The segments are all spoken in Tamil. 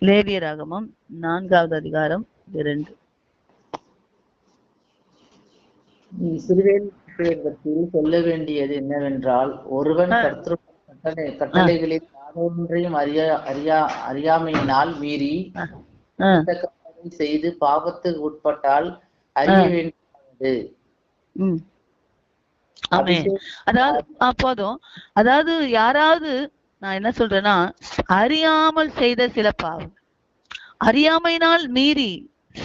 லேவியராகமம் 4வது அதிகாரம் 2. இஸ்ரவேல் பற்றி சொல்ல வேண்டியது என்னவென்றால், ஒருவன் கட்டளைகளில் யாதொன்றையும் அறியாமையினால் மீறி செய்து பாவத்துக்கு உட்பட்டால் அறிய வேண்டியது. அதாவது போதும். அதாவது யாராவது, நான் என்ன சொல்றேன்னா, அறியாமல் செய்த சில பாவம், அறியாமையினால் மீறி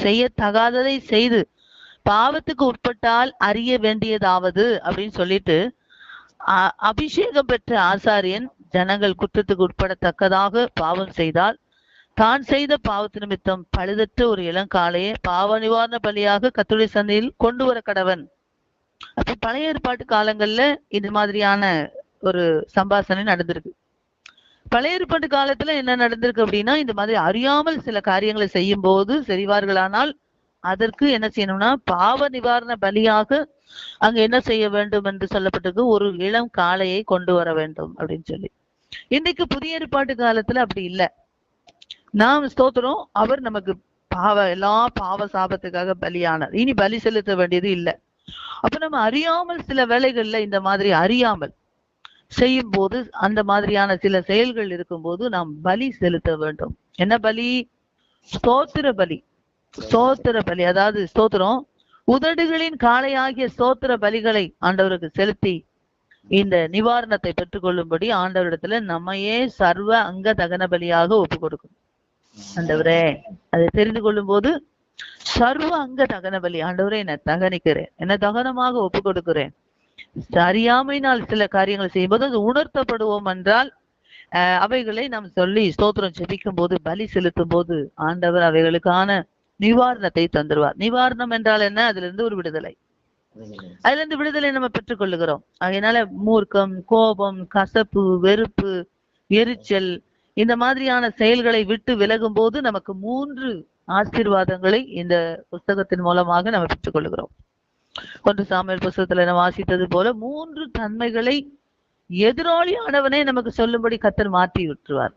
செய்யத்தகாததை செய்து பாவத்துக்கு உட்பட்டால் அறிய வேண்டியதாவது அப்படின்னு சொல்லிட்டு, அபிஷேகம் பெற்ற ஆசாரியன் ஜனங்கள் குற்றத்துக்கு உட்படத்தக்கதாக பாவம் செய்தால் தான் செய்த பாவத்து நிமித்தம் பழுதற்ற ஒரு இளங்காளையே பாவ நிவாரண பலியாக கர்த்தருடைய சந்நிதியில் கொண்டு வர கடவன். அப்ப பழைய ஏற்பாட்டு காலங்கள்ல இது மாதிரியான ஒரு சம்பாஷணை நடந்திருக்கு. பழைய ஏற்பாட்டு காலத்துல என்ன நடந்திருக்கு அப்படின்னா, இந்த மாதிரி அறியாமல் சில காரியங்களை செய்யும் போது செய்வார்களானால் அதற்கு என்ன செய்யணும்னா, பாவ நிவாரண பலியாக அங்க என்ன செய்ய வேண்டும் என்று சொல்லப்பட்டிருக்கு, ஒரு இளம் காளையை கொண்டு வர வேண்டும் அப்படின்னு சொல்லி. இன்னைக்கு புதிய ஏற்பாட்டு காலத்துல அப்படி இல்லை. நாம் ஸ்தோத்திரம், அவர் நமக்கு எல்லா பாவ சாபத்துக்காக பலியானார். இனி பலி செலுத்த வேண்டியது இல்லை. அப்ப நம்ம அறியாமல் சில வேலைகள்ல இந்த மாதிரி அறியாமல் செய்யும் போது, அந்த மாதிரியான சில செயல்கள் இருக்கும்போது நாம் பலி செலுத்த வேண்டும். என்ன பலி? ஸ்தோத்திர பலி. ஸ்தோத்திர பலி, அதாவது ஸ்தோத்திரம், உதடுகளின் காளையாகிய ஸ்தோத்திர பலிகளை ஆண்டவருக்கு செலுத்தி இந்த நிவாரணத்தை பெற்றுக்கொள்ளும்படி ஆண்டவரிடத்துல நம்மையே சர்வ அங்க தகன பலியாக ஒப்பு கொடுக்கணும். ஆண்டவரே, அதை தெரிந்து கொள்ளும் போது சர்வ அங்க தகன பலி, ஆண்டவரே என்னை தகனிக்கிறேன், என்னை தகனமாக ஒப்பு கொடுக்கிறேன். அறியாமையினால் சில காரியங்களை செய்யும் போது அது உணர்த்தப்படுவோம் என்றால் அவைகளை நாம் சொல்லி ஸ்தோத்திரம் ஜெபிக்கும் போது, பலி செலுத்தும் போது ஆண்டவர் அவைகளுக்கான நிவாரணத்தை தந்துருவார். நிவாரணம் என்றால் என்ன? அதுல இருந்து ஒரு விடுதலை, அதுல இருந்து விடுதலை நம்ம பெற்றுக் கொள்ளுகிறோம். அதனால மூர்க்கம், கோபம், கசப்பு, வெறுப்பு, எரிச்சல், இந்த மாதிரியான செயல்களை விட்டு விலகும் போது நமக்கு 3 ஆசீர்வாதங்களை இந்த புஸ்தகத்தின் மூலமாக நம்ம பெற்றுக் கொள்ளுகிறோம். 1 சாமுவேல் புஸ்தகத்துல நம்ம வாசித்தது போல 3 தன்மைகளை எதிராளியானவனே நமக்கு சொல்லும்படி கர்த்தர் மாற்றி விட்டுருவார்.